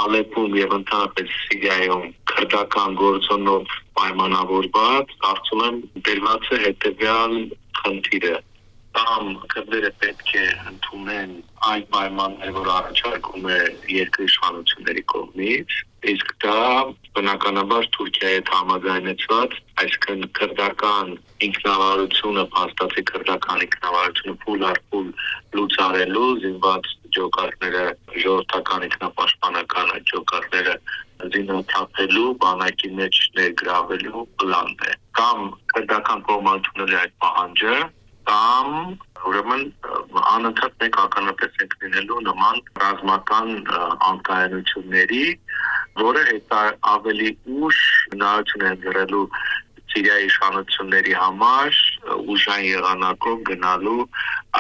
Ալեպում եւ ընդհանրապես Սիրիայում քրդական գործոնով պայմանավորված, կարծում եմ դերված է հետեւյալ խնդիրը. կամ քրդերը պետք է ընդունեն այն պայմանները, որ առաջարկում է երկրի իշխանությունների կողմից, իսկ դա բնականաբար Թուրքիայի հետ համաձայնեցված, այսինքն քրդական ինքնավարությունը, փաստացի քրդական ինքնավարությունը փուլ առ փուլ լուծարելու, զինված ջոկատները, ժողովրդական ինքնապաշտպանական ջոկատները զինաթափելու, բանակի մեջ ներգրավելու պլանն է։ Կամ քրդական կողմը ընդունել է այդ պահանջը, կամ ուրեմն անընդհատ մենք ականատես ենք լինելու նման ռազմական անկայունությունների, որը հետ ավելի ուշ հնարություն է ընձեռելու Սիրիայի իշխանությունների համար ուժային եղանակով գնալու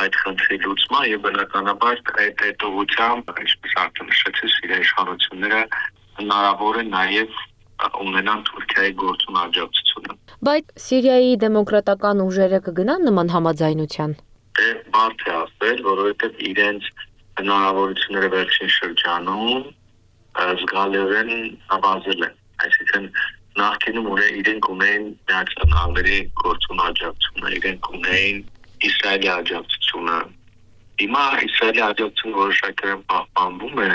այդ խնդրի լուծման եւ բնականաբար այդ հետողությամբ, ինչպես արդեն նշեցի, Սիրիայի իշխանությունները հնարավոր է նաեւ ունենան Թուրքիայի գործուն աջակցությունը։ Բայց Սիրիայի դեմոկրատական ուժերը կգնան նման համաձայնության։ Բարդ է ասել, որովհետև իրենց հնարավորությունները վերջին շրջանում զգալիորեն նվազել են։ Այսինքն նախկինում իրենք ունեին Միացյալ Նահանգների գործուն աջակցությունը, իրենք ունեին Իսրայելի աջակցությունը։ Հիմա Իսրայելի աջակցությունը որոշակիորեն պահպանվում է,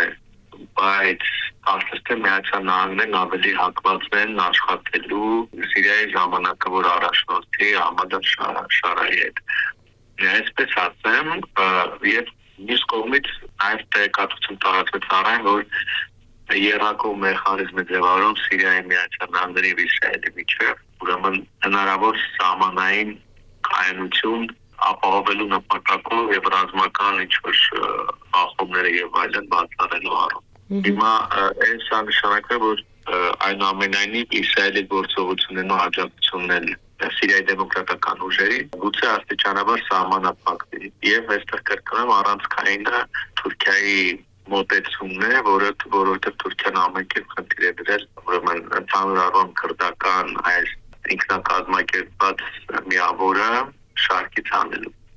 բայց ասես թե Միացյալ Նահանգներն ավելի հակված են աշխատելու Սիրիայի ժամանակավոր առաջնորդի Ահմադ Շարայի հետ։ Այսպես ասեմ, եւ մյուս կողմից այլ տեղեկատվություն տարածվեց առայն, որ եռակող մեխանիզմ է ձևավորում Սիրիայի Միացյալ Նահանգների եւ Իսրայելի միջեւ, ուրեմն հնարավոր սահմանային կայունություն ապահովելու նպատակով եւ ռազմական ինչ-որ բախումները եւ այլն բացառելու առումով։ Հիմա այս նշանակում է, որ այնուամենայնիվ Իսրայելի գործողություններն ու աջակցությունն Սիրիայի դեմոկրատական ուժերի գուցե աստիճանաբար սահմանափակվի եւ այստեղ կրկնեմ առանցքայինը Թուրքիայի մոտեցումն է, որովհետեւ Թուրքիան ամենքիդ խնդիր է դրել ուրեմն ընդհանուր առում քրդական այս ինքնակազմակերպված միավորը շարքից հանելու։